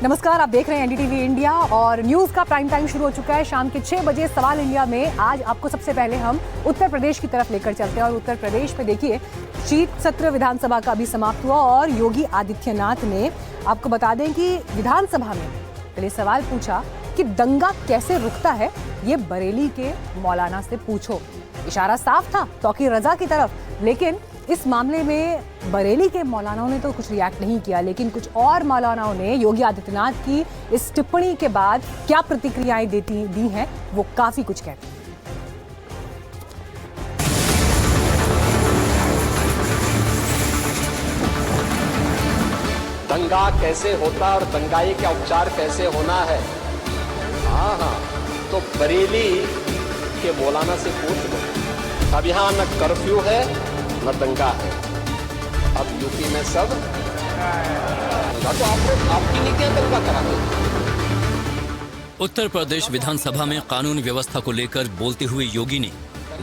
नमस्कार, आप देख रहे हैं एनडीटीवी इंडिया और न्यूज का प्राइम टाइम शुरू हो चुका है। शाम के 6 बजे सवाल इंडिया में आज आपको सबसे पहले हम उत्तर प्रदेश की तरफ लेकर चलते हैं और उत्तर प्रदेश में देखिए शीत सत्र विधानसभा का अभी समाप्त हुआ और योगी आदित्यनाथ ने आपको बता दें कि विधानसभा में पहले सवाल पूछा कि दंगा कैसे रुकता है, ये बरेली के मौलाना से पूछो। इशारा साफ था तौकीर रजा की तरफ, लेकिन इस मामले में बरेली के मौलानाओं ने तो कुछ रिएक्ट नहीं किया, लेकिन कुछ और मौलानाओं ने योगी आदित्यनाथ की इस टिप्पणी के बाद क्या प्रतिक्रियाएं दी हैं, वो काफी कुछ कहते हैं। दंगा कैसे होता और दंगाई का उपचार कैसे होना है, हाँ, तो बरेली के मौलाना से पूछ लो। अब यहाँ न कर्फ्यू है न दंगा है, अब यूपी में सब तो आप लोग आपकी नीतियां दंगा कराते हैं। उत्तर प्रदेश विधानसभा में कानून व्यवस्था को लेकर बोलते हुए योगी ने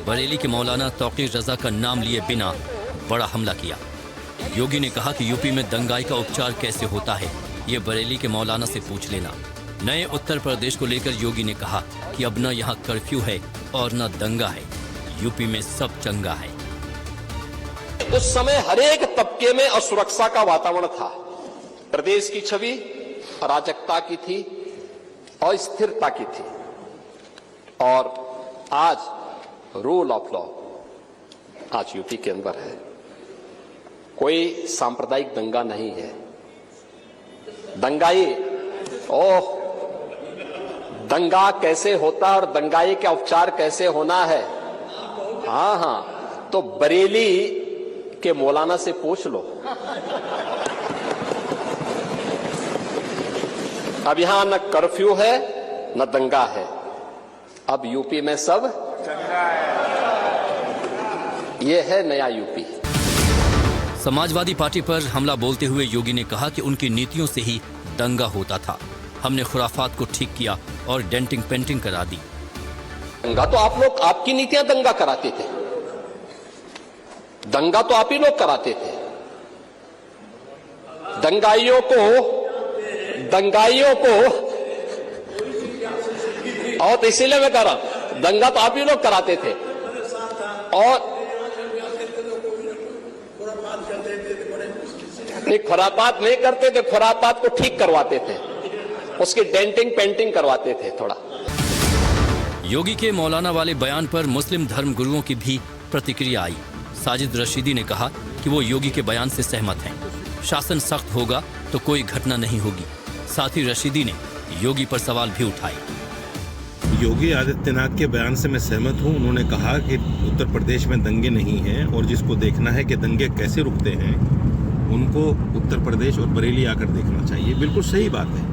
बरेली के मौलाना तौकीर रजा का नाम लिए बिना बड़ा हमला किया। योगी ने कहा कि यूपी में दंगाई का उपचार कैसे होता है, ये बरेली के मौलाना से पूछ लेना। नए उत्तर प्रदेश को लेकर योगी ने कहा कि अब न यहाँ कर्फ्यू है और न दंगा है, यूपी में सब चंगा है। उस समय हरेक तबके में असुरक्षा का वातावरण था। प्रदेश की छवि अराजकता की थी और स्थिरता की थी, और आज रूल ऑफ लॉ आज यूपी के अंदर है। कोई सांप्रदायिक दंगा नहीं है। दंगाई दंगा कैसे होता और दंगाई का उपचार कैसे होना है, हाँ, तो बरेली के मौलाना से पूछ लो। अब यहां न कर्फ्यू है न दंगा है, अब यूपी में सब ये है नया यूपी। समाजवादी पार्टी पर हमला बोलते हुए योगी ने कहा कि उनकी नीतियों से ही दंगा होता था। हमने खुराफात को ठीक किया और डेंटिंग पेंटिंग करा दी। दंगा तो आप लोग, आपकी नीतियां दंगा कराते थे। दंगा तो आप ही लोग कराते थे। दंगाइयों को और तो इसीलिए मैं कह रहा हूं, दंगा तो आप ही लोग कराते थे और नहीं, खुरापात नहीं करते थे, खुरापात को ठीक करवाते थे, उसकी डेंटिंग पेंटिंग करवाते थे थोड़ा। योगी के मौलाना वाले बयान पर मुस्लिम धर्म गुरुओं की भी प्रतिक्रिया आई। साजिद रशीदी ने कहा कि वो योगी के बयान से सहमत हैं। शासन सख्त होगा तो कोई घटना नहीं होगी। साथ ही रशीदी ने योगी पर सवाल भी उठाए। योगी आदित्यनाथ के बयान से मैं सहमत हूं। उन्होंने कहा कि उत्तर प्रदेश में दंगे नहीं हैं और जिसको देखना है कि दंगे कैसे रुकते हैं, उनको उत्तर प्रदेश और बरेली आकर देखना चाहिए। बिल्कुल सही बात है।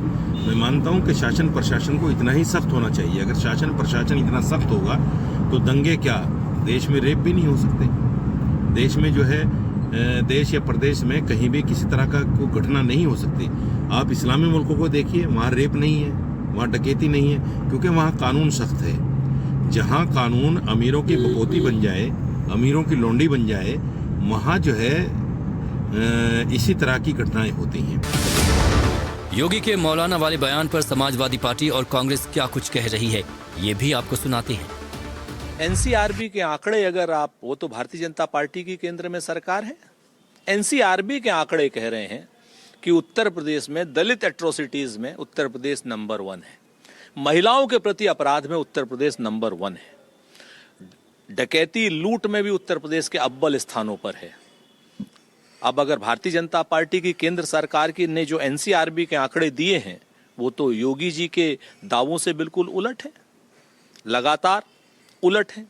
मैं मानता हूं कि शासन प्रशासन को इतना ही सख्त होना चाहिए। अगर शासन प्रशासन इतना सख्त होगा तो दंगे क्या, देश में रेप भी नहीं हो सकते। देश में जो है, देश या प्रदेश में कहीं भी किसी तरह का कोई घटना नहीं हो सकती। आप इस्लामी मुल्कों को देखिए, वहाँ रेप नहीं है, वहाँ डकैती नहीं है, क्योंकि वहाँ कानून सख्त है। जहाँ कानून अमीरों की बपोती बन जाए, अमीरों की लौंडी बन जाए, वहाँ जो है इसी तरह की घटनाएं होती हैं। योगी के मौलाना वाले बयान पर समाजवादी पार्टी और कांग्रेस क्या कुछ कह रही है, ये भी आपको सुनाते हैं। एनसीआरबी के आंकड़े अगर आप, वो तो भारतीय जनता पार्टी की केंद्र में सरकार है। एनसीआरबी के आंकड़े कह रहे हैं कि उत्तर प्रदेश में दलित एट्रोसिटीज में उत्तर प्रदेश नंबर 1 है। महिलाओं के प्रति अपराध में उत्तर प्रदेश नंबर 1 है। डकैती लूट में भी उत्तर प्रदेश के अव्वल स्थानों पर है। अब अगर भारतीय जनता पार्टी की केंद्र सरकार की ने जो एनसीआरबी के आंकड़े दिए हैं, वो तो योगी जी के दावों से बिल्कुल उलट है, लगातार उलट है।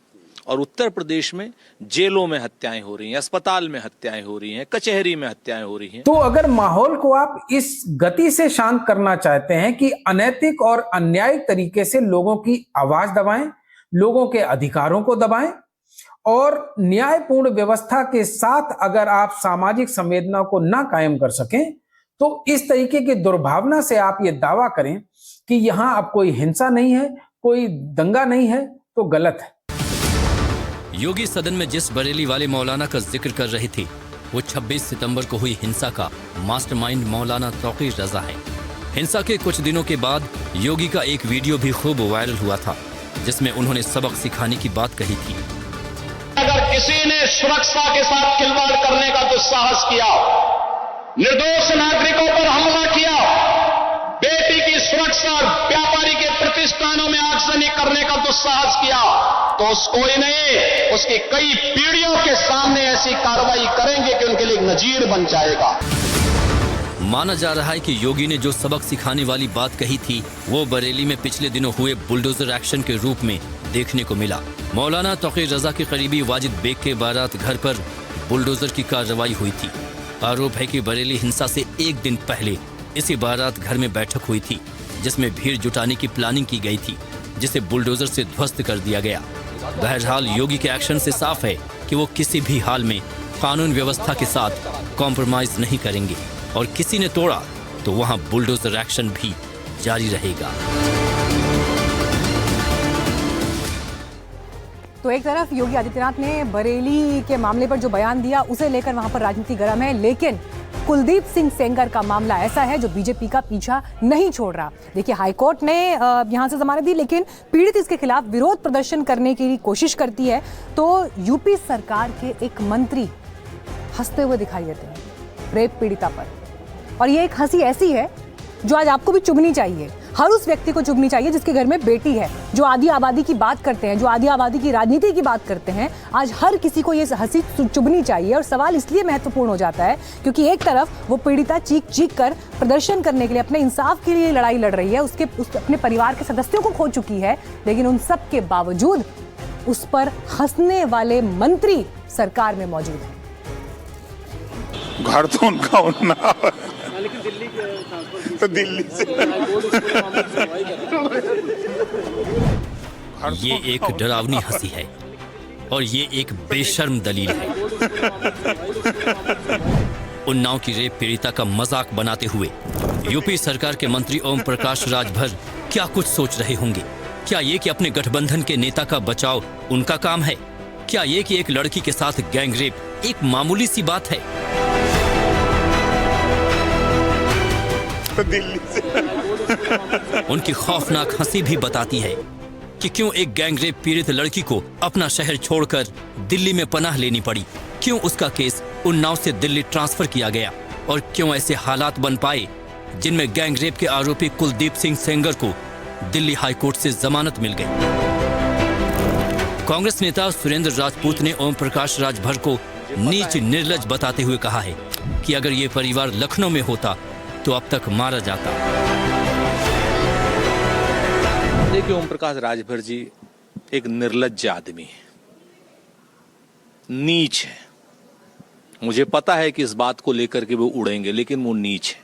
और उत्तर प्रदेश में जेलों में हत्याएं हो रही हैं, अस्पताल में हत्याएं हो रही हैं, कचहरी में हत्याएं हो रही हैं। तो अगर माहौल को आप इस गति से शांत करना चाहते हैं कि अनैतिक और अन्यायिक तरीके से लोगों की आवाज दबाएं, लोगों के अधिकारों को दबाएं और न्यायपूर्ण व्यवस्था के साथ अगर आप सामाजिक संवेदना को ना कायम कर सकें, तो इस तरीके की दुर्भावना से आप ये दावा करें कि यहां अब कोई हिंसा नहीं है, कोई दंगा नहीं है, तो गलत है। योगी सदन में जिस बरेली वाले मौलाना का जिक्र कर रहे थे, वो 26 सितंबर को हुई हिंसा का मास्टरमाइंड मौलाना तौकीर रजा है। हिंसा के कुछ दिनों के बाद योगी का एक वीडियो भी खूब वायरल हुआ था, जिसमें उन्होंने सबक सिखाने की बात कही थी। अगर किसी ने सुरक्षा के साथ खिलवाड़ करने का दुस्साहस किया, निर्दोष नागरिकों पर हमला किया, बेटी की सुरक्षा और व्यापारी के प्रतिष्ठानों में आगजनी करने का दुस्साहस किया, तो कोई नहीं, उसकी कई पीढ़ियों के सामने ऐसी कार्रवाई करेंगे कि उनके लिए एक नजीर बन जाएगा। माना जा रहा है कि योगी ने जो सबक सिखाने वाली बात कही थी वो बरेली में पिछले दिनों हुए बुलडोजर एक्शन के रूप में देखने को मिला। मौलाना तौक़ीर रज़ा के करीबी वाजिद बेग के बारात घर पर बुलडोजर की कार्रवाई हुई थी। आरोप है कि बरेली हिंसा से एक दिन पहले इसी बारात घर में बैठक हुई थी, जिसमें भीड़ जुटाने की प्लानिंग की गई थी, जिसे बुलडोजर से ध्वस्त कर दिया गया। बहरहाल योगी के एक्शन से साफ है कि वो किसी भी हाल में कानून व्यवस्था के साथ कॉम्प्रोमाइज नहीं करेंगे और किसी ने तोड़ा तो वहां बुलडोजर एक्शन भी जारी रहेगा। तो एक तरफ योगी आदित्यनाथ ने बरेली के मामले पर जो बयान दिया उसे लेकर वहां पर राजनीति गर्म है, लेकिन कुलदीप सिंह सेंगर का मामला ऐसा है जो बीजेपी का पीछा नहीं छोड़ रहा। देखिए, हाईकोर्ट ने यहां से जमानत दी, लेकिन पीड़ित इसके खिलाफ विरोध प्रदर्शन करने की कोशिश करती है तो यूपी सरकार के एक मंत्री हंसते हुए दिखाई देते हैं रेप पीड़िता पर। और ये एक हंसी ऐसी है जो आज आपको भी चुभनी चाहिए, हर उस व्यक्ति को चुभनी चाहिए जिसके घर में बेटी है, जो आधी आबादी की बात करते हैं, जो आधी आबादी की राजनीति की बात करते हैं। आज हर किसी को ये हंसी चुभनी चाहिए। और सवाल इसलिए महत्वपूर्ण हो जाता है क्योंकि एक तरफ वो पीड़िता चीख चीख कर प्रदर्शन करने के लिए, अपने इंसाफ के लिए लड़ाई लड़ रही है, उसके अपने परिवार के सदस्यों को खो चुकी है, लेकिन उन सब के बावजूद उस पर हंसने वाले मंत्री सरकार में मौजूद है। घर तो उनका होना, तो दिल्ली से ये एक डरावनी हंसी है और ये एक बेशर्म दलील है। उन्नाव की रेप पीड़िता का मजाक बनाते हुए यूपी सरकार के मंत्री ओम प्रकाश राजभर क्या कुछ सोच रहे होंगे। क्या ये कि अपने गठबंधन के नेता का बचाव उनका काम है? क्या ये कि एक लड़की के साथ गैंग रेप एक मामूली सी बात है? तो दिल्ली से उनकी खौफनाक हंसी भी बताती है कि क्यों एक गैंग रेप पीड़ित लड़की को अपना शहर छोड़कर दिल्ली में पनाह लेनी पड़ी, क्यों उसका केस उन्नाव से दिल्ली ट्रांसफर किया गया और क्यों ऐसे हालात बन पाए जिनमें गैंग रेप के आरोपी कुलदीप सिंह सेंगर को दिल्ली हाईकोर्ट से जमानत मिल गई। कांग्रेस नेता सुरेंद्र राजपूत ने ओम प्रकाश राजभर को नीच निर्लज बताते हुए कहा है कि अगर ये परिवार लखनऊ में होता तो अब तक मारा जाता। देखिए, ओम प्रकाश राजभर जी एक निर्लज्ज आदमी है, नीच है। मुझे पता है कि इस बात को लेकर के वो उड़ेंगे, लेकिन वो नीच है।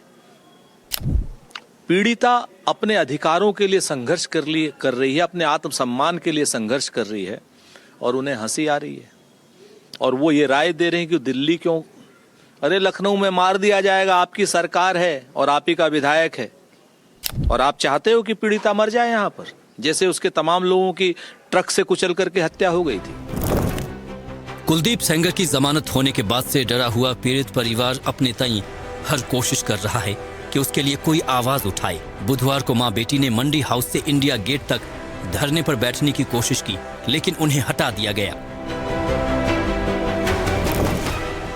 पीड़िता अपने अधिकारों के लिए संघर्ष कर रही है, अपने आत्मसम्मान के लिए संघर्ष कर रही है और उन्हें हंसी आ रही है और वो ये राय दे रहे हैं कि दिल्ली क्यों, अरे लखनऊ में मार दिया जाएगा, आपकी सरकार है और आप ही का विधायक है और आप चाहते हो कि पीड़िता मर जाए यहां पर, जैसे उसके तमाम लोगों की ट्रक से कुचल करके हत्या हो गई थी। कुलदीप सेंगर की जमानत होने के बाद से डरा हुआ पीड़ित परिवार अपने तई हर कोशिश कर रहा है कि उसके लिए कोई आवाज उठाए। बुधवार को मां बेटी ने मंडी हाउस से इंडिया गेट तक धरने पर बैठने की कोशिश की, लेकिन उन्हें हटा दिया गया।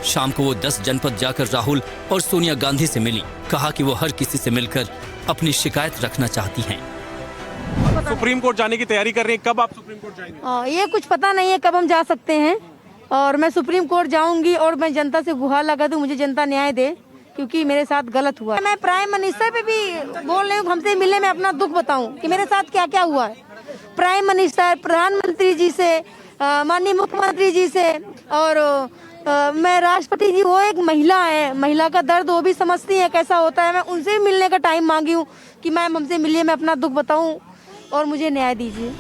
शाम को वो 10 जनपद जाकर राहुल और सोनिया गांधी से मिली, कहा कि वो हर किसी से मिलकर अपनी शिकायत रखना चाहती हैं। सुप्रीम कोर्ट जाने की तैयारी कर रही हैं, कब आप सुप्रीम कोर्ट जाएंगे? ये कुछ पता नहीं है कब हम जा सकते हैं, और मैं सुप्रीम कोर्ट जाऊंगी और मैं जनता से गुहार लगा दूं, मुझे जनता न्याय दे, क्योंकि मेरे साथ गलत हुआ। मैं प्राइम मिनिस्टर पे भी बोल रही हूँ, हमसे मिलने में अपना दुख बताऊं कि मेरे साथ क्या क्या हुआ है। प्राइम मिनिस्टर, प्रधानमंत्री जी से, माननीय मुख्यमंत्री जी से, और मैं राष्ट्रपति जी, वो एक महिला है, महिला का दर्द वो भी समझती है कैसा होता है। मैं उनसे भी मिलने का टाइम मांगी हूँ कि मैम हमसे मिलिए, मैं अपना दुख बताऊं और मुझे न्याय दीजिए।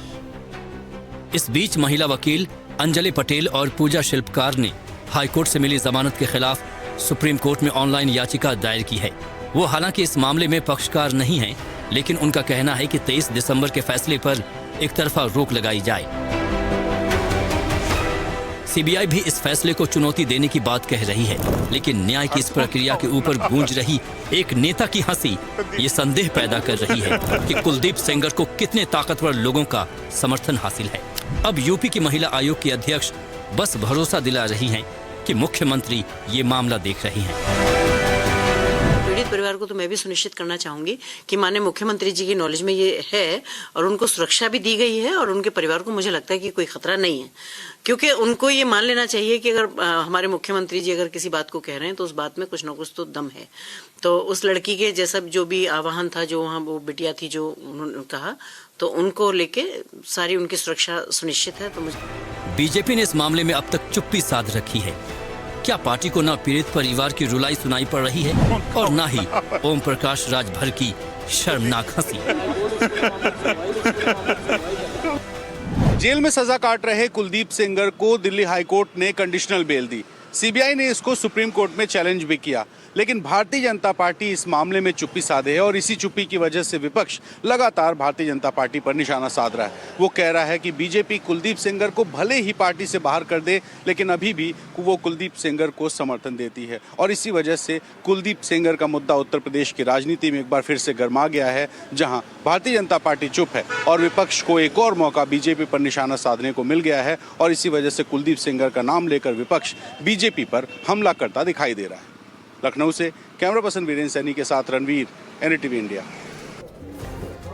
इस बीच महिला वकील अंजलि पटेल और पूजा शिल्पकार ने हाईकोर्ट से मिली जमानत के खिलाफ सुप्रीम कोर्ट में ऑनलाइन याचिका दायर की है। वो हालांकि इस मामले में पक्षकार नहीं है, लेकिन उनका कहना है कि 23 दिसंबर के फैसले पर एक तरफा रोक लगाई जाए। सीबीआई भी इस फैसले को चुनौती देने की बात कह रही है, लेकिन न्याय की इस प्रक्रिया के ऊपर गूंज रही एक नेता की हंसी ये संदेह पैदा कर रही है कि कुलदीप सेंगर को कितने ताकतवर लोगों का समर्थन हासिल है। अब यूपी की महिला आयोग की अध्यक्ष बस भरोसा दिला रही हैं कि मुख्यमंत्री ये मामला देख रही हैं। पीड़ित परिवार को तो मैं भी सुनिश्चित करना चाहूंगी कि माननीय मुख्यमंत्री जी की नॉलेज में ये है और उनको सुरक्षा भी दी गई है और उनके परिवार को मुझे लगता है कि कोई खतरा नहीं है, क्योंकि उनको ये मान लेना चाहिए कि अगर हमारे मुख्यमंत्री जी अगर किसी बात को कह रहे हैं तो उस बात में कुछ न कुछ तो दम है। तो उस लड़की के जैसा जो भी आह्वान था, जो वहाँ वो बिटिया थी जो उन्होंने कहा, तो उनको लेके सारी उनकी सुरक्षा सुनिश्चित है। तो मुझे बीजेपी ने इस मामले में अब तक चुप्पी साध रखी है। क्या पार्टी को न पीड़ित परिवार की रुलाई सुनाई पड़ रही है और न ही ओम प्रकाश राजभर की शर्मनाक हंसी। जेल में सजा काट रहे कुलदीप सेंगर को दिल्ली हाईकोर्ट ने कंडीशनल बेल दी। सीबीआई ने इसको सुप्रीम कोर्ट में चैलेंज भी किया, लेकिन भारतीय जनता पार्टी इस मामले में चुप्पी साधे है और इसी चुप्पी की वजह से विपक्ष लगातार भारतीय जनता पार्टी पर निशाना साध रहा है। वो कह रहा है कि बीजेपी कुलदीप सेंगर को भले ही पार्टी से बाहर कर दे, लेकिन अभी भी वो कुलदीप सेंगर को समर्थन देती है और इसी वजह से कुलदीप सेंगर का मुद्दा उत्तर प्रदेश की राजनीति में एक बार फिर से गर्मा गया है, जहां भारतीय जनता पार्टी चुप है और विपक्ष को एक और मौका बीजेपी पर निशाना साधने को मिल गया है और इसी वजह से कुलदीप सेंगर का नाम लेकर विपक्ष बीजेपी पर हमला करता दिखाई दे रहा है। लखनऊ से कैमरा पर्सन वीरेंद्र सैनी के साथ रणवीर, एनडीटीवी इंडिया।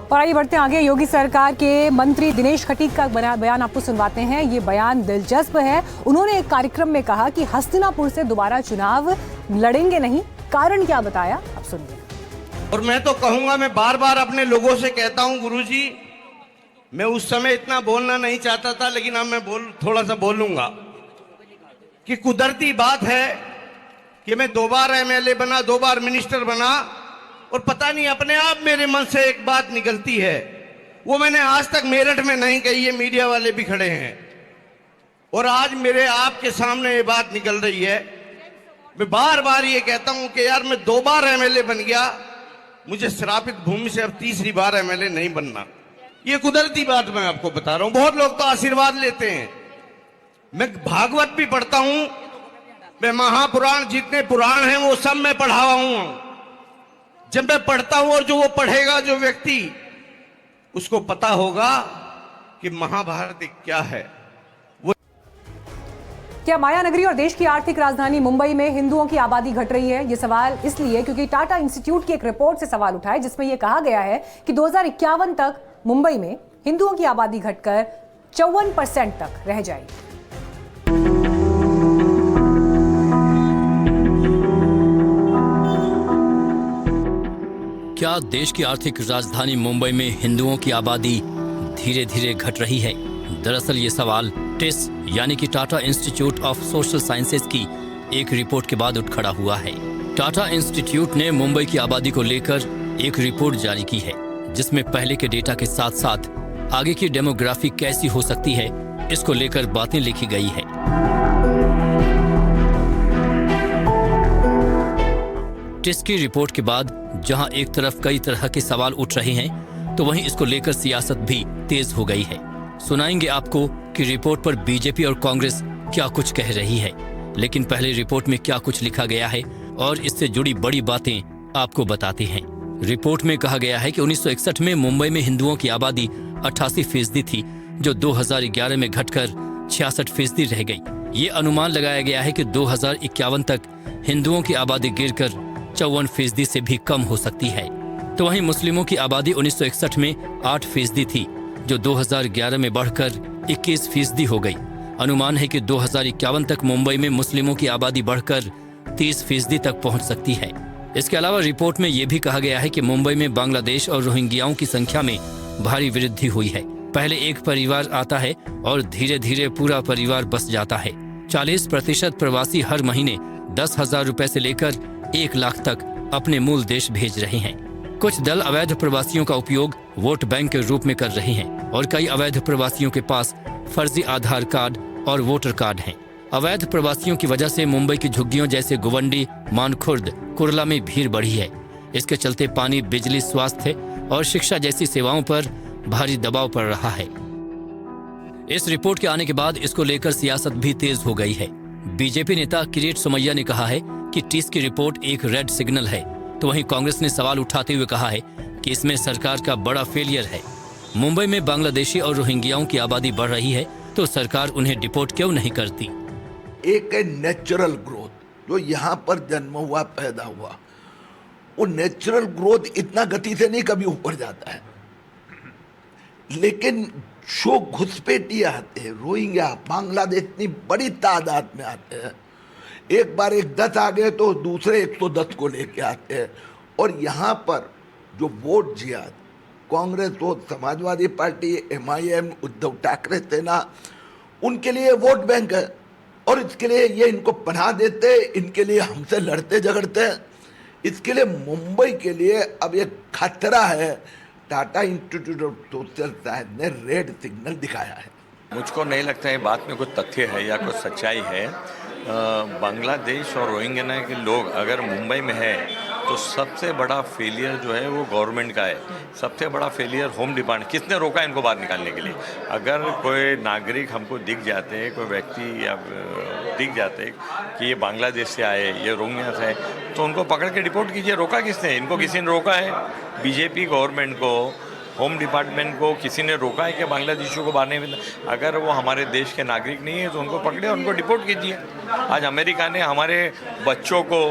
और आइए बढ़ते हैं आगे। योगी सरकार के मंत्री दिनेश खटीक का बयान आपको सुनवाते हैं। ये बयान दिलचस्प है। उन्होंने एक कार्यक्रम में कहा कि हस्तिनापुर से दोबारा चुनाव लड़ेंगे नहीं। कारण क्या बताया, आप सुनिए। और मैं तो कहूंगा, मैं बार बार अपने लोगों से कहता हूं, गुरुजी मैं उस समय इतना बोलना नहीं चाहता था, लेकिन अब मैं थोड़ा सा बोलूंगा कि कुदरती बात है कि मैं 2 बार एमएलए बना, 2 बार मिनिस्टर बना और पता नहीं अपने आप मेरे मन से एक बात निकलती है, वो मैंने आज तक मेरठ में नहीं कही है, मीडिया वाले भी खड़े हैं और आज मेरे आपके सामने ये बात निकल रही है। मैं बार बार ये कहता हूं कि यार मैं 2 बार एमएलए बन गया, मुझे श्रापित भूमि से अब तीसरी बार एमएलए नहीं बनना। ये कुदरती बात मैं आपको बता रहा हूं। बहुत लोग तो आशीर्वाद लेते हैं, मैं भागवत भी पढ़ता हूं, मैं महापुराण जितने पुराण हैं वो सब मैं पढ़ा हूं। जब मैं पढ़ता हूं और जो वो पढ़ेगा जो व्यक्ति, उसको पता होगा कि महाभारत क्या है। क्या माया नगरी और देश की आर्थिक राजधानी मुंबई में हिंदुओं की आबादी घट रही है? ये सवाल इसलिए क्योंकि टाटा इंस्टीट्यूट की एक रिपोर्ट से सवाल उठा है, जिसमें यह कहा गया है कि 2051 तक मुंबई में हिंदुओं की आबादी घटकर 54% तक रह जाएगी। क्या देश की आर्थिक राजधानी मुंबई में हिंदुओं की आबादी धीरे धीरे घट रही है? दरअसल ये सवाल टिस यानी कि Tata institute of social sciences की एक रिपोर्ट के बाद उठ खड़ा हुआ है। टाटा इंस्टीट्यूट ने मुंबई की आबादी को लेकर एक रिपोर्ट जारी की है, जिसमें पहले के डेटा के साथ साथ आगे की डेमोग्राफी कैसी हो सकती है, इसको लेकर बातें लिखी गई है। टिस की रिपोर्ट के बाद जहां एक तरफ कई तरह के सवाल उठ रहे हैं, तो वहीं इसको लेकर सियासत भी तेज हो गई है। सुनाएंगे आपको कि रिपोर्ट पर बीजेपी और कांग्रेस क्या कुछ कह रही है, लेकिन पहले रिपोर्ट में क्या कुछ लिखा गया है और इससे जुड़ी बड़ी बातें आपको बताते हैं। रिपोर्ट में कहा गया है कि 1961 में मुंबई में हिंदुओं की आबादी 88% थी, जो 2011 में घटकर 66% रह गई। ये अनुमान लगाया गया है कि 2051 तक हिंदुओं की आबादी गिरकर 54% से भी कम हो सकती है। तो वहीं मुस्लिमों की आबादी 1961 में 8% थी, जो 2011 में बढ़कर 21% हो गई। अनुमान है कि 2051 तक मुंबई में मुस्लिमों की आबादी बढ़कर 30% तक पहुंच सकती है। इसके अलावा रिपोर्ट में यह भी कहा गया है कि मुंबई में बांग्लादेश और रोहिंग्याओं की संख्या में भारी वृद्धि हुई है। पहले एक परिवार आता है और धीरे धीरे पूरा परिवार बस जाता है। 40% प्रवासी हर महीने 10,000 रुपए से लेकर 1 लाख तक अपने मूल देश भेज रहे हैं। कुछ दल अवैध प्रवासियों का उपयोग वोट बैंक के रूप में कर रहे हैं और कई अवैध प्रवासियों के पास फर्जी आधार कार्ड और वोटर कार्ड हैं। अवैध प्रवासियों की वजह से मुंबई की झुग्गियों जैसे गुवंडी, मानखुर्द, कुर्ला में भीड़ बढ़ी है। इसके चलते पानी, बिजली, स्वास्थ्य और शिक्षा जैसी सेवाओं पर भारी दबाव पड़ रहा है। इस रिपोर्ट के आने के बाद इसको लेकर सियासत भी तेज हो गई है। बीजेपी नेता किरीट सोमैया ने कहा है कि टीस की रिपोर्ट एक रेड सिग्नल है, तो वहीं कांग्रेस ने सवाल उठाते हुए कहा है कि इसमें सरकार का बड़ा फेलियर है। मुंबई में बांग्लादेशी और रोहिंग्याओं की आबादी बढ़ रही है, तो सरकार उन्हें डिपोर्ट क्यों नहीं करती? एक है नेचुरल ग्रोथ, जो यहाँ पर जन्म हुआ पैदा हुआ, वो नेचुरल ग्रोथ इतना गति से नहीं कभी ऊपर जाता है, लेकिन जो घुसपैठिए आते हैं, रोहिंग्या बांग्लादेश इतनी बड़ी तादाद में आते हैं, एक बार 10 आ गए तो दूसरे 110 को लेके आते हैं। और यहाँ पर जो वोट जिहाद, कांग्रेस हो, समाजवादी पार्टी, MIM, उद्धव ठाकरे सेना, उनके लिए वोट बैंक है और इसके लिए ये इनको पनाह देते, इनके लिए हमसे लड़ते झगड़ते हैं। इसके लिए मुंबई के लिए अब एक खतरा है। Tata institute of social science ने रेड सिग्नल दिखाया है। मुझको नहीं लगता है बात में कुछ तथ्य है या कुछ सच्चाई है। बांग्लादेश और रोहिंग्या के लोग अगर मुंबई में है तो सबसे बड़ा फेलियर जो है वो गवर्नमेंट का है। सबसे बड़ा फेलियर होम डिपार्टमेंट, किसने रोका इनको बाहर निकालने के लिए? अगर कोई नागरिक हमको दिख जाते हैं, कोई व्यक्ति या दिख जाते कि ये बांग्लादेश से आए, ये रोहिंग्या से आए, तो उनको पकड़ के डिपोर्ट कीजिए। रोका किसने? इनको किसी ने रोका है? बीजेपी गवर्नमेंट को, होम डिपार्टमेंट को किसी ने रोका है कि बांग्लादेशियों को बाहर नहीं? अगर वो हमारे देश के नागरिक नहीं है तो उनको पकड़े, उनको डिपोर्ट कीजिए। आज अमेरिका ने हमारे बच्चों को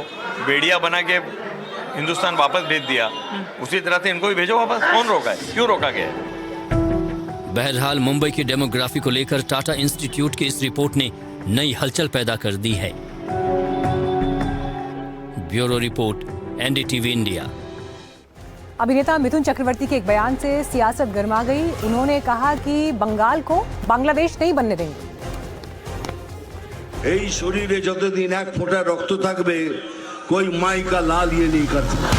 बेड़िया बना के हिंदुस्तान वापस भेज दिया, उसी तरह से इनको भी भेजो वापस। कौन रोका है? क्यों रोका गया है? बहरहाल मुंबई की डेमोग्राफी को लेकर टाटा इंस्टीट्यूट की इस रिपोर्ट ने नई हलचल पैदा कर दी है। Bureau report, NDTV India. अभिनेता मिथुन चक्रवर्ती के एक बयान से सियासत गर्मा गई। उन्होंने कहा कि बंगाल को बांग्लादेश नहीं बनने देंगे। এই শরীরে যতদিন এক ফোঁটা রক্ত থাকবে कोई माई का लाल ये नहीं कर सकता।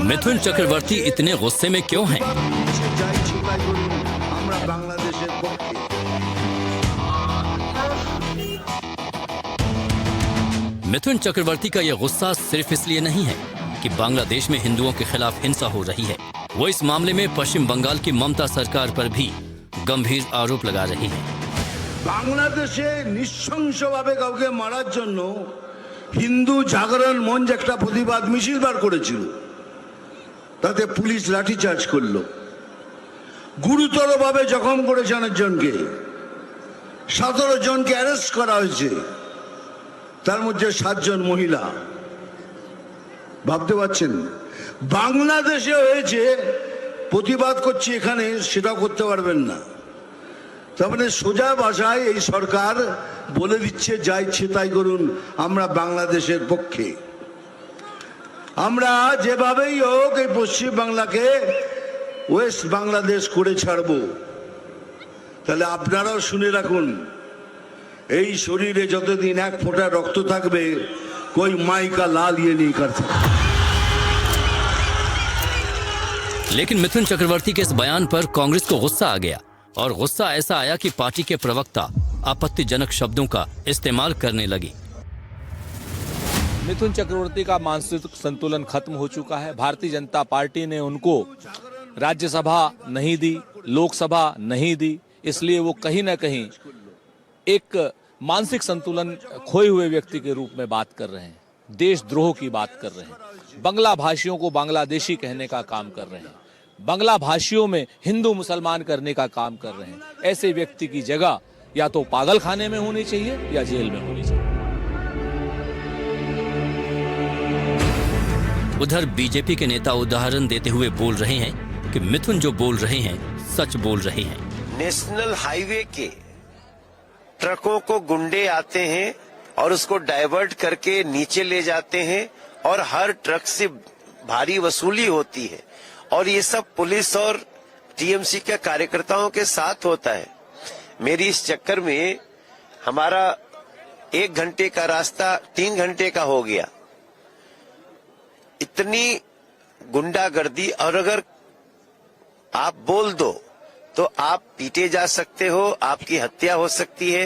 मिथुन चक्रवर्ती इतने गुस्से में क्यों हैं? मिथुन चक्रवर्ती का यह गुस्सा सिर्फ इसलिए नहीं है कि बांग्लादेश में हिंदुओं के खिलाफ हिंसा हो रही है, वो इस मामले में पश्चिम बंगाल की ममता सरकार पर भी गंभीर आरोप लगा रही है। বাংলাদেশে নৃশংসভাবে কাউকে মারার জন্য হিন্দু জাগরণ মঞ্চ একটা প্রতিবাদ মিছিল বার করেছিল, তাতে পুলিশ লাঠিচার্জ করলো, গুরুতরভাবে জখম করেছে অনেকজনকে, 17 জনকে অ্যারেস্ট করা হয়েছে, তার মধ্যে 7 জন মহিলা। ভাবতে পারছেন বাংলাদেশে হয়েছে, প্রতিবাদ করছি এখানে সেটাও করতে পারবেন না। তার মানে সোজা ভাষায় এই সরকার বলে দিচ্ছে যা ইচ্ছে তাই করুন, আমরা বাংলাদেশের পক্ষে। আমরা যেভাবেই হোক এই পশ্চিম বাংলাকে ওয়েস্ট বাংলাদেশ করে ছাড়ব। তাহলে আপনারাও শুনে রাখুন, এই শরীরে যতদিন এক ফোঁটা রক্ত থাকবে कोई माई का लाल ये नहीं कर सकता। लेकिन मिथुन चक्रवर्ती के इस बयान पर कांग्रेस को गुस्सा आ गया, और गुस्सा ऐसा आया कि पार्टी के प्रवक्ता आपत्तिजनक शब्दों का इस्तेमाल करने लगी। मिथुन चक्रवर्ती का मानसिक संतुलन खत्म हो चुका है। भारतीय जनता पार्टी ने उनको राज्यसभा नहीं दी, लोकसभा नहीं दी, इसलिए वो कहीं ना कहीं एक मानसिक संतुलन खोए हुए व्यक्ति के रूप में बात कर रहे हैं, देशद्रोह की बात कर रहे हैं, बंगला भाषियों को बांग्लादेशी कहने का काम कर रहे हैं, बांग्ला भाषियों में हिंदू मुसलमान करने का काम कर रहे हैं। ऐसे व्यक्ति की जगह या तो पागल खाने में होनी चाहिए या जेल में होनी चाहिए। उधर बीजेपी के नेता उदाहरण देते हुए बोल रहे हैं कि मिथुन जो बोल रहे हैं सच बोल रहे हैं। नेशनल हाईवे के ट्रकों को गुंडे आते हैं और उसको डाइवर्ट करके नीचे ले जाते हैं और हर ट्रक से भारी वसूली होती है, और ये सब पुलिस और टीएमसी के कार्यकर्ताओं के साथ होता है। मेरी इस चक्कर में हमारा 1 घंटे का रास्ता 3 घंटे का हो गया। इतनी गुंडागर्दी, और अगर आप बोल दो तो आप पीटे जा सकते हो, आपकी हत्या हो सकती है,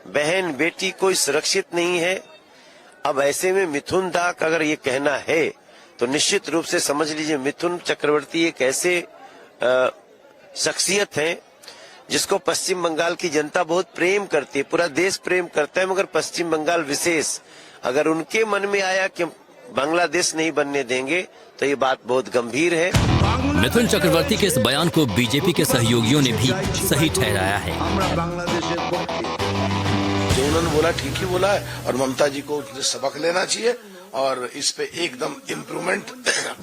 बहन बेटी कोई सुरक्षित नहीं है। अब ऐसे में मिथुन दा का अगर ये कहना है तो निश्चित रूप से समझ लीजिए मिथुन चक्रवर्ती एक ऐसे शख्सियत हैं जिसको पश्चिम बंगाल की जनता बहुत प्रेम करती है, पूरा देश प्रेम करता है, मगर पश्चिम बंगाल विशेष अगर उनके मन में आया कि बांग्लादेश नहीं बनने देंगे तो ये बात बहुत गंभीर है। मिथुन चक्रवर्ती के इस बयान को बीजेपी के सहयोगियों ने भी सही ठहराया है। जो उन्होंने बोला ठीक ही बोला है और ममता जी को सबक लेना चाहिए और इस पे एकदम इम्प्रूवमेंट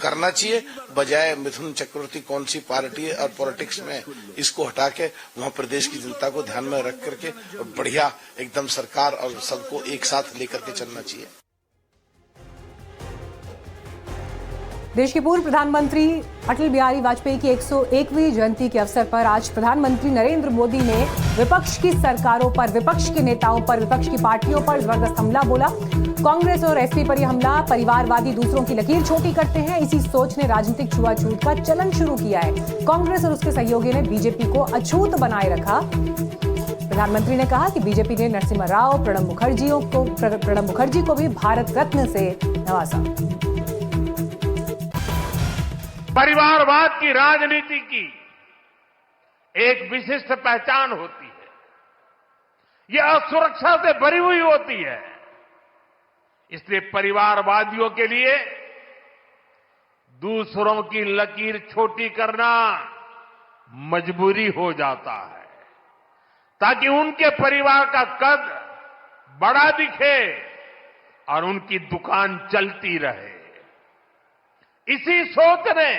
करना चाहिए, बजाय मिथुन चक्रवर्ती कौन सी पार्टी है और पॉलिटिक्स में इसको हटा के वहाँ प्रदेश की जनता को ध्यान में रख करके और बढ़िया एकदम सरकार और सबको एक साथ लेकर के चलना चाहिए। देश के पूर्व प्रधानमंत्री अटल बिहारी वाजपेयी की 101वीं जयंती के अवसर पर आज प्रधानमंत्री नरेंद्र मोदी ने विपक्ष की सरकारों पर, विपक्ष के नेताओं पर, विपक्ष की पार्टियों पर जबरदस्त हमला बोला। कांग्रेस और एसपी पर यह हमला परिवारवादी दूसरों की लकीर छोटी करते हैं, इसी सोच ने राजनीतिक छुआछूत का चलन शुरू किया है। कांग्रेस और उसके सहयोगी ने बीजेपी को अछूत बनाए रखा। प्रधानमंत्री ने कहा कि बीजेपी ने नरसिम्हा राव, प्रणब मुखर्जी को भी भारत रत्न से नवाजा। परिवारवाद की राजनीति की एक विशिष्ट पहचान होती है, यह असुरक्षा से भरी हुई होती है। इसलिए परिवारवादियों के लिए दूसरों की लकीर छोटी करना मजबूरी हो जाता है, ताकि उनके परिवार का कद बड़ा दिखे और उनकी दुकान चलती रहे। इसी सोच ने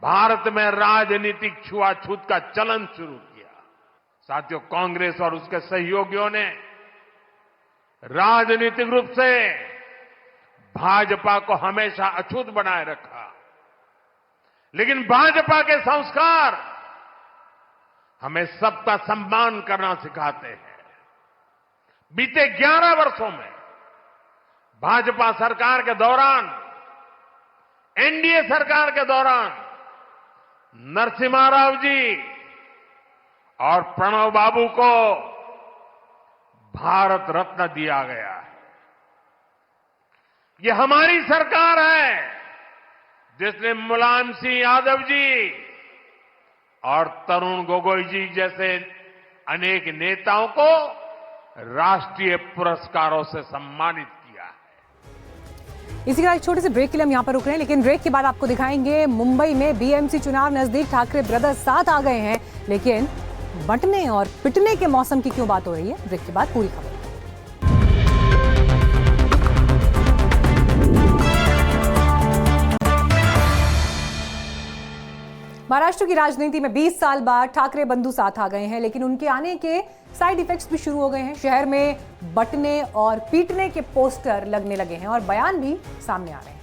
भारत में राजनीतिक छुआछूत का चलन शुरू किया। साथियों, कांग्रेस और उसके सहयोगियों ने राजनीतिक रूप से भाजपा को हमेशा अछूत बनाए रखा, लेकिन भाजपा के संस्कार हमें सबका सम्मान करना सिखाते हैं। बीते 11 वर्षों में भाजपा सरकार के दौरान, एनडीए सरकार के दौरान नरसिम्हा राव जी और प्रणब बाबू को भारत रत्न दिया गया है। ये हमारी सरकार है जिसने मुलायम सिंह यादव जी और तरुण गोगोई जी जैसे अनेक नेताओं को राष्ट्रीय पुरस्कारों से सम्मानित किया है। इसी का एक छोटे से ब्रेक के लिए हम यहाँ पर रुक रहे हैं, लेकिन ब्रेक के बाद आपको दिखाएंगे मुंबई में बीएमसी चुनाव नजदीक, ठाकरे ब्रदर्स साथ आ गए हैं, लेकिन बंटने और पिटने के मौसम की क्यों बात हो रही है। ब्रेक के बाद पूरी खबर। महाराष्ट्र की राजनीति में 20 साल बाद ठाकरे बंधु साथ आ गए हैं, लेकिन उनके आने के साइड इफेक्ट्स भी शुरू हो गए हैं। शहर में बंटने और पीटने के पोस्टर लगने लगे हैं और बयान भी सामने आ रहे हैं।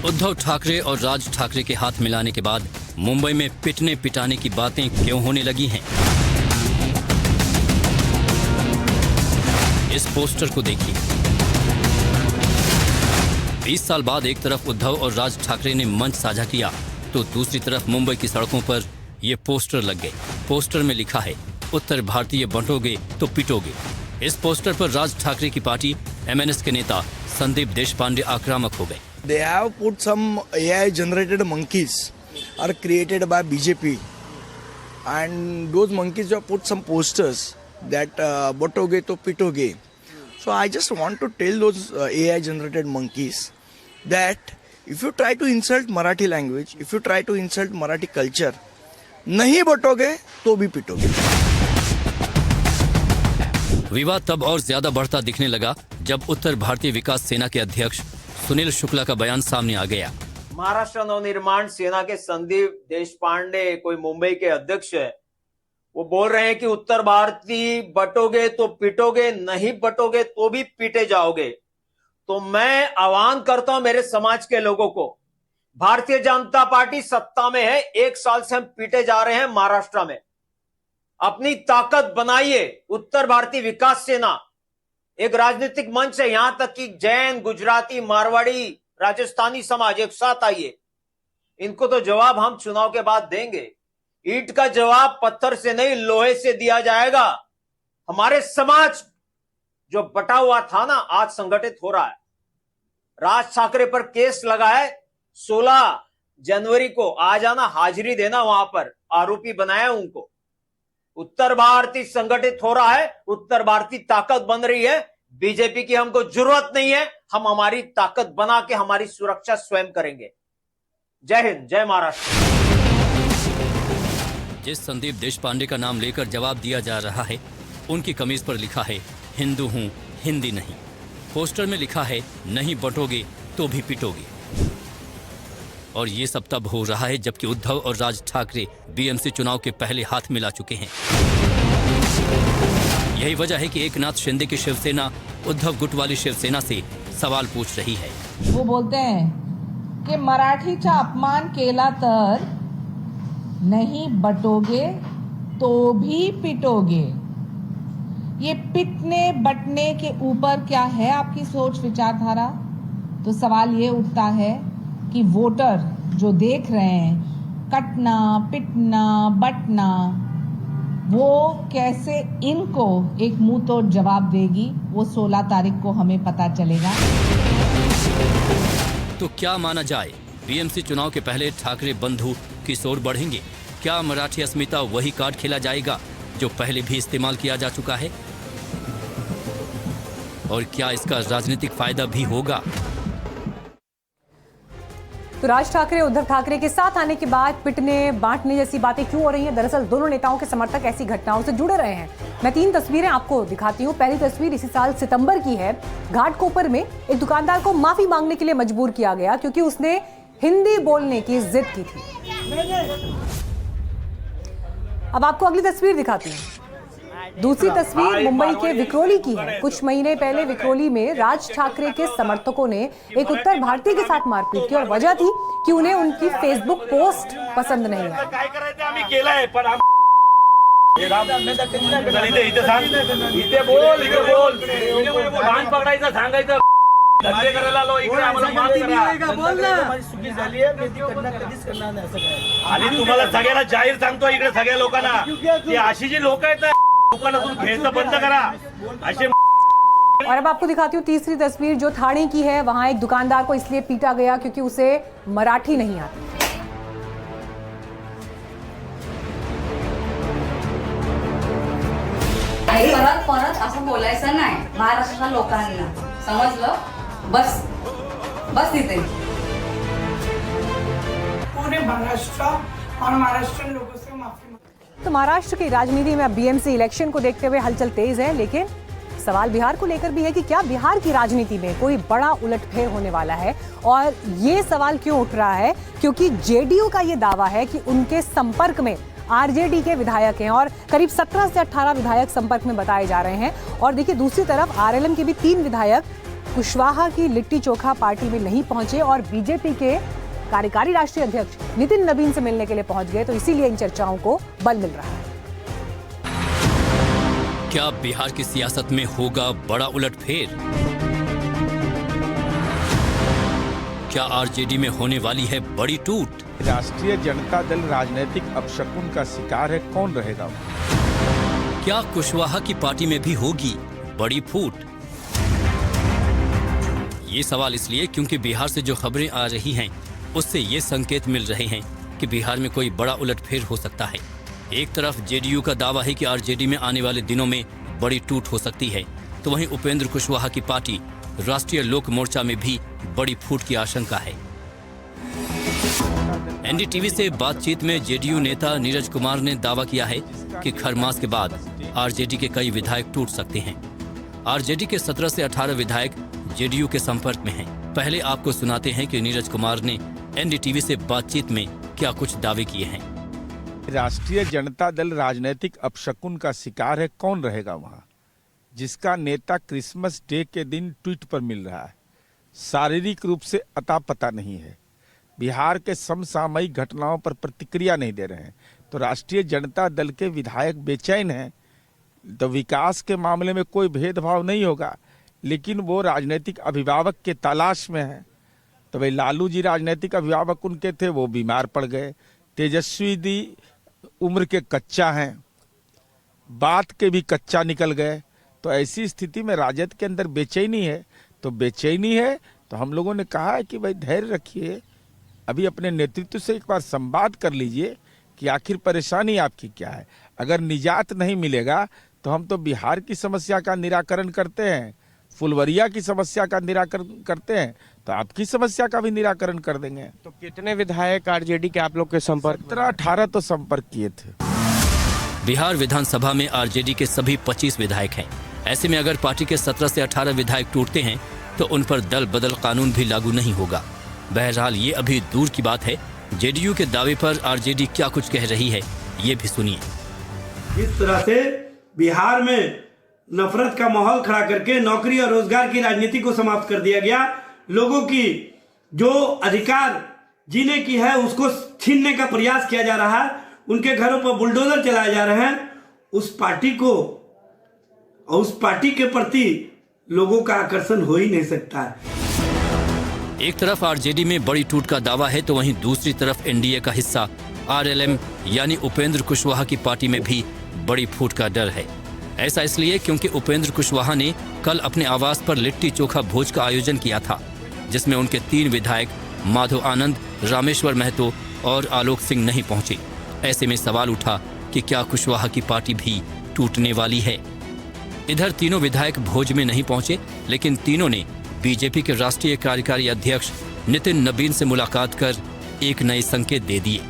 उद्धव ठाकरे और राज ठाकरे के हाथ मिलाने के बाद मुंबई में पिटने पिटाने की बातें क्यों होने लगी हैं? इस पोस्टर को देखिए। 20 साल बाद एक तरफ उद्धव और राज ठाकरे ने मंच साझा किया, तो दूसरी तरफ मुंबई की सड़कों पर ये पोस्टर लग गए। पोस्टर में लिखा है, उत्तर भारतीय बंटोगे तो पिटोगे। इस पोस्टर पर राज ठाकरे की पार्टी एमएनएस के नेता संदीप देशपांडे आक्रामक हो गए। They have put some AI generated monkeys are created by BJP, and those monkeys have put some posters that batoge to pitoge. So I just want to tell those AI generated monkeys that if you try to insult Marathi language, if you try to insult Marathi culture, nahi batoge to bhi pitoge. विवाद तब और ज्यादा बढ़ता दिखने लगा जब उत्तर भारतीय विकास सेना के अध्यक्ष सुनील शुक्ला का बयान सामने आ गया। महाराष्ट्र नवनिर्माण सेना के संदीप देशपांडे कोई मुंबई के अध्यक्ष है, वो बोल रहे हैं कि उत्तर भारतीय बटोगे तो पिटोगे, नहीं बटोगे तो भी पीटे जाओगे। तो मैं आह्वान करता हूं मेरे समाज के लोगों को, भारतीय जनता पार्टी सत्ता में है, 1 साल से हम पीटे जा रहे हैं महाराष्ट्र में। अपनी ताकत बनाइए। उत्तर भारतीय विकास सेना एक राजनीतिक मंच है, यहां तक कि जैन, गुजराती, मारवाड़ी, राजस्थानी समाज एक साथ आइए। इनको तो जवाब हम चुनाव के बाद देंगे। ईंट का जवाब पत्थर से नहीं, लोहे से दिया जाएगा। हमारे समाज जो बटा हुआ था ना, आज संगठित हो रहा है। राज ठाकरे पर केस लगा है, 16 जनवरी को आ जाना, हाजिरी देना, वहां पर आरोपी बनाया उनको। उत्तर भारतीय संगठित हो रहा है, उत्तर भारतीय ताकत बन रही है। बीजेपी की हमको जरूरत नहीं है, हम हमारी ताकत बना के हमारी सुरक्षा स्वयं करेंगे। जय हिंद, जय महाराष्ट्र। जिस संदीप देशपांडे का नाम लेकर जवाब दिया जा रहा है, उनकी कमीज पर लिखा है हिंदू हूं, हिंदी नहीं। पोस्टर में लिखा है नहीं बटोगे तो भी पिटोगे। और ये सब तब हो रहा है जबकि उद्धव और राज ठाकरे बीएमसी चुनाव के पहले हाथ मिला चुके हैं। यही वजह है कि एकनाथ शिंदे की शिवसेना उद्धव गुट वाली शिवसेना से सवाल पूछ रही है। वो बोलते हैं कि मराठीचा अपमान केला तर नहीं बटोगे तो भी पिटोगे। ये पिटने बटने के ऊपर क्या है आपकी सोच विचारधारा? तो सवाल ये उठता है कि वोटर जो देख रहे हैं कटना पिटना बटना, वो कैसे इनको एक मुंह तोड़ जवाब देगी, वो 16 तारीख को हमें पता चलेगा। तो क्या माना जाए, बीएमसी चुनाव के पहले ठाकरे बंधु किस ओर बढ़ेंगे? क्या मराठी अस्मिता वही कार्ड खेला जाएगा जो पहले भी इस्तेमाल किया जा चुका है? और क्या इसका राजनीतिक फायदा भी होगा? तो राज ठाकरे उद्धव ठाकरे के साथ आने के बाद पिटने बांटने जैसी बातें क्यों हो रही हैं? दरअसल दोनों नेताओं के समर्थक ऐसी घटनाओं से जुड़े रहे हैं। मैं 3 तस्वीरें आपको दिखाती हूँ। पहली तस्वीर इसी साल सितंबर की है। घाटकोपर में एक दुकानदार को माफी मांगने के लिए मजबूर किया गया क्योंकि उसने हिंदी बोलने की जिद की थी। अब आपको अगली तस्वीर दिखाती हूँ। दूसरी तस्वीर मुंबई के विक्रोली की है। कुछ महीने पहले विक्रोली में राज ठाकरे के समर्थकों ने एक उत्तर भारतीय के साथ मारपीट की और वजह थी कि उन्हें उनकी फेसबुक पोस्ट पसंद नहीं आई। आणि तुम्हाला सगळ्यांना जाहीर सांगतो इकडे सगळ्या लोकांना की अशी जी लोक आहेत ना, लोकांना घ्यायचं बंद करा असे। और अब आपको दिखाती हूँ तीसरी तस्वीर जो ठाणे की है। वहां एक दुकानदार को इसलिए पीटा गया क्योंकि उसे मराठी नहीं आती। परत परत असं बोलायचं नाही महाराष्ट्राच्या लोकांना, समजलं? बस बस इथे पूरे महाराष्ट्र और महाराष्ट्र लोगों से माफी। तो महाराष्ट्र की राजनीति में अब बीएमसी इलेक्शन को देखते हुए हलचल तेज है, लेकिन सवाल बिहार को लेकर भी है कि क्या बिहार की राजनीति में कोई बड़ा उलटफेर होने वाला है? और ये सवाल क्यों उठ रहा है? क्योंकि जेडीयू का ये दावा है कि उनके संपर्क में आरजेडी के विधायक हैं और करीब 17 से 18 विधायक संपर्क में बताए जा रहे हैं। और देखिए दूसरी तरफ आरएलएम के भी 3 विधायक कुशवाहा की लिट्टी चोखा पार्टी में नहीं पहुंचे और बीजेपी के कार्यकारी राष्ट्रीय अध्यक्ष नितिन नवीन से मिलने के लिए पहुंच गए। तो इसीलिए इन चर्चाओं को बल मिल रहा है। क्या बिहार की सियासत में होगा बड़ा उलटफेर? क्या आरजेडी में होने वाली है बड़ी टूट? राष्ट्रीय जनता दल राजनीतिक अपशकुन का शिकार है, कौन रहेगा? क्या कुशवाहा की पार्टी में भी होगी बड़ी फूट? ये सवाल इसलिए क्योंकि बिहार से जो खबरें आ रही हैं उससे ये संकेत मिल रहे हैं कि बिहार में कोई बड़ा उलटफेर हो सकता है। एक तरफ जेडीयू का दावा है कि आरजेडी में आने वाले दिनों में बड़ी टूट हो सकती है, तो वहीं उपेंद्र कुशवाहा की पार्टी राष्ट्रीय लोक मोर्चा में भी बड़ी फूट की आशंका है। एनडीटीवी से बातचीत में जेडीयू नेता नीरज कुमार ने दावा किया है कि खरमास के बाद आरजेडी के कई विधायक टूट सकते हैं। आरजेडी के 17 से 18 विधायक जेडीयू के संपर्क में हैं। पहले आपको सुनाते हैं कि नीरज कुमार ने एनडीटीवी से बातचीत में क्या कुछ दावे किए हैं। राष्ट्रीय जनता दल राजनीतिक अपशकुन का शिकार है, कौन रहेगा वहाँ? जिसका नेता क्रिसमस डे के दिन ट्वीट पर मिल रहा है, शारीरिक रूप से अता पता नहीं है, बिहार के समसामयिक घटनाओं पर प्रतिक्रिया नहीं दे रहे हैं, तो राष्ट्रीय जनता दल के विधायक बेचैन हैं। तो विकास के मामले में कोई भेदभाव नहीं होगा, लेकिन वो राजनीतिक अभिभावक के तलाश में है। तो भाई लालू जी राजनीतिक अभिभावक उनके थे, वो बीमार पड़ गए। तेजस्वी दी उम्र के कच्चा हैं, बात के भी कच्चा निकल गए। तो ऐसी स्थिति में राजद के अंदर बेचैनी है। तो बेचैनी है तो हम लोगों ने कहा है कि भाई धैर्य रखिए, अभी अपने नेतृत्व से एक बार संवाद कर लीजिए कि आखिर परेशानी आपकी क्या है। अगर निजात नहीं मिलेगा तो हम तो बिहार की समस्या का निराकरण करते हैं, फुलवरिया की समस्या का निराकरण करते हैं, तो आपकी समस्या का भी निराकरण कर देंगे। तो कितने विधायक आरजेडी के आप लोग के संपर्क? 17-18 तो संपर्क किए थे। बिहार विधानसभा में आरजेडी के सभी 25 विधायक हैं। ऐसे में अगर पार्टी के 17 से 18 विधायक टूटते हैं तो उन पर दल बदल कानून भी लागू नहीं होगा। बहरहाल ये अभी दूर की बात है। जेडीयू के दावे पर आरजेडी क्या कुछ कह रही है, ये भी सुनिए। इस तरह से बिहार में नफरत का माहौल खड़ा करके नौकरी और रोजगार की राजनीति को समाप्त कर दिया गया। लोगों की जो अधिकार जीने की है उसको छीनने का प्रयास किया जा रहा है। उनके घरों पर बुलडोजर चलाए जा रहे हैं। उस पार्टी को और उस पार्टी के प्रति लोगों का आकर्षण हो ही नहीं सकता है। एक तरफ आरजेडी में बड़ी टूट का दावा है तो वहीं दूसरी तरफ एनडीए का हिस्सा आरएलएम यानी उपेंद्र कुशवाहा की पार्टी में भी बड़ी फूट का डर है। ऐसा इसलिए क्योंकि उपेंद्र कुशवाहा ने कल अपने आवास पर लिट्टी चोखा भोज का आयोजन किया था, जिसमें उनके 3 विधायक माधव आनंद, रामेश्वर महतो और आलोक सिंह नहीं पहुंचे। ऐसे में सवाल उठा कि क्या कुशवाहा की पार्टी भी टूटने वाली है। इधर तीनों विधायक भोज में नहीं पहुंचे, लेकिन तीनों ने बीजेपी के राष्ट्रीय कार्यकारी अध्यक्ष नितिन नबीन से मुलाकात कर एक नए संकेत दे दिए।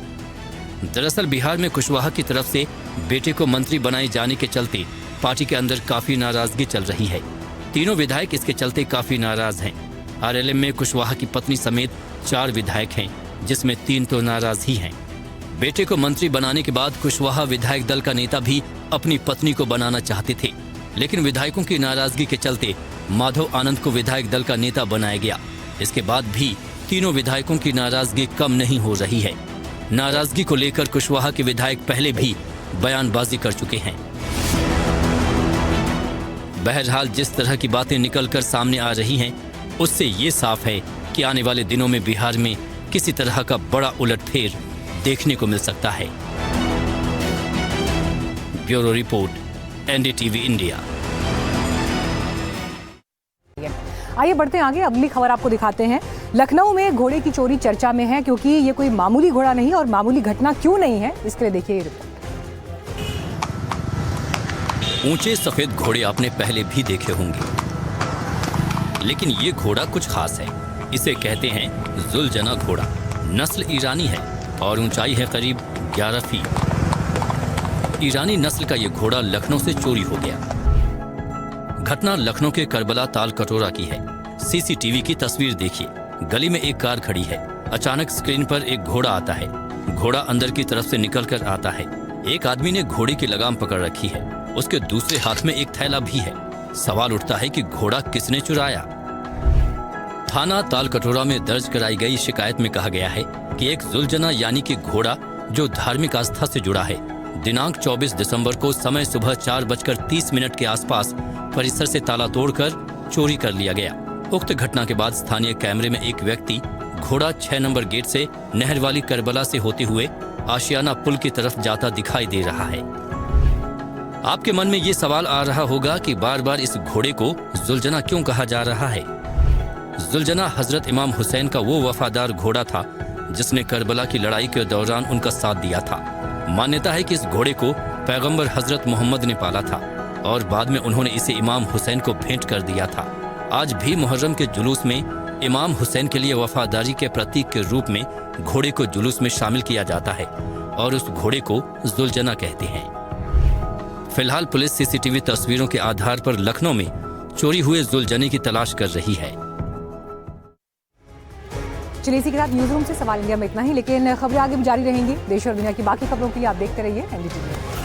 दरअसल बिहार में कुशवाहा की तरफ से बेटे को मंत्री बनाए जाने के चलते पार्टी के अंदर काफी नाराजगी चल रही है। तीनों विधायक इसके चलते काफी नाराज हैं। आरएलएम में कुशवाहा की पत्नी समेत 4 विधायक हैं, जिसमें 3 तो नाराज ही हैं। बेटे को मंत्री बनाने के बाद कुशवाहा विधायक दल का नेता भी अपनी पत्नी को बनाना चाहते थे, लेकिन विधायकों की नाराजगी के चलते माधव आनंद को विधायक दल का नेता बनाया गया। इसके बाद भी तीनों विधायकों की नाराजगी कम नहीं हो रही है। नाराजगी को लेकर कुशवाहा के विधायक पहले भी बयानबाजी कर चुके हैं। बहरहाल जिस तरह की बातें निकलकर सामने आ रही हैं, उससे ये साफ है कि आने वाले दिनों में बिहार में किसी तरह का बड़ा उलटफेर देखने को मिल सकता है। Bureau report, NDTV India. आइए बढ़ते हैं आगे। अगली खबर आपको दिखाते हैं। लखनऊ में घोड़े की चोरी चर्चा में है, क्योंकि ये कोई मामूली घोड़ा नहीं और मामूली घटना क्यों नहीं है, इसके लिए देखिए ये रिपोर्ट। ऊंचे सफेद घोड़े आपने पहले भी देखे होंगे, लेकिन ये घोड़ा कुछ खास है। इसे कहते हैं जुलजना घोड़ा। नस्ल ईरानी है और ऊंचाई है करीब 11 फीट। ईरानी नस्ल का ये घोड़ा लखनऊ से चोरी हो गया। घटना लखनऊ के करबला ताल कटोरा की है। सीसीटीवी की तस्वीर देखिए। गली में एक कार खड़ी है। अचानक स्क्रीन पर एक घोड़ा आता है। घोड़ा अंदर की तरफ से निकलकर आता है। एक आदमी ने घोड़े की लगाम पकड़ रखी है। उसके दूसरे हाथ में एक थैला भी है। सवाल उठता है कि घोड़ा किसने चुराया। थाना ताल कटोरा में दर्ज कराई गई शिकायत में कहा गया है कि एक जुलजना यानी कि घोड़ा जो धार्मिक आस्था से जुड़ा है, दिनांक 24 दिसंबर को समय सुबह 4:30 के आसपास परिसर से ताला तोड़कर चोरी कर लिया गया। उक्त घटना के बाद स्थानीय कैमरे में एक व्यक्ति घोड़ा 6 नंबर गेट से नहर वाली करबला से होते हुए आशियाना पुल की तरफ जाता दिखाई दे रहा है। आपके मन में ये सवाल आ रहा होगा कि बार बार इस घोड़े को जुलजना क्यों कहा जा रहा है। जुलजना हजरत इमाम हुसैन का वो वफादार घोड़ा था जिसने करबला की लड़ाई के दौरान उनका साथ दिया था। मान्यता है कि इस घोड़े को पैगंबर हजरत मोहम्मद ने पाला था और बाद में उन्होंने इसे इमाम हुसैन को भेंट कर दिया था। आज भी मुहर्रम के जुलूस में इमाम हुसैन के लिए वफादारी के प्रतीक के रूप में घोड़े को जुलूस में शामिल किया जाता है और उस घोड़े को जुलजना कहते हैं। फिलहाल पुलिस सीसीटीवी तस्वीरों के आधार पर लखनऊ में चोरी हुए जुलजने की तलाश कर रही है। चलिए इसी के साथ न्यूज रूम से सवाल इंडिया में इतना ही, लेकिन खबरें आगे भी जारी रहेंगी। देश और दुनिया की बाकी खबरों के लिए आप देखते रहिए एनडीटीवी।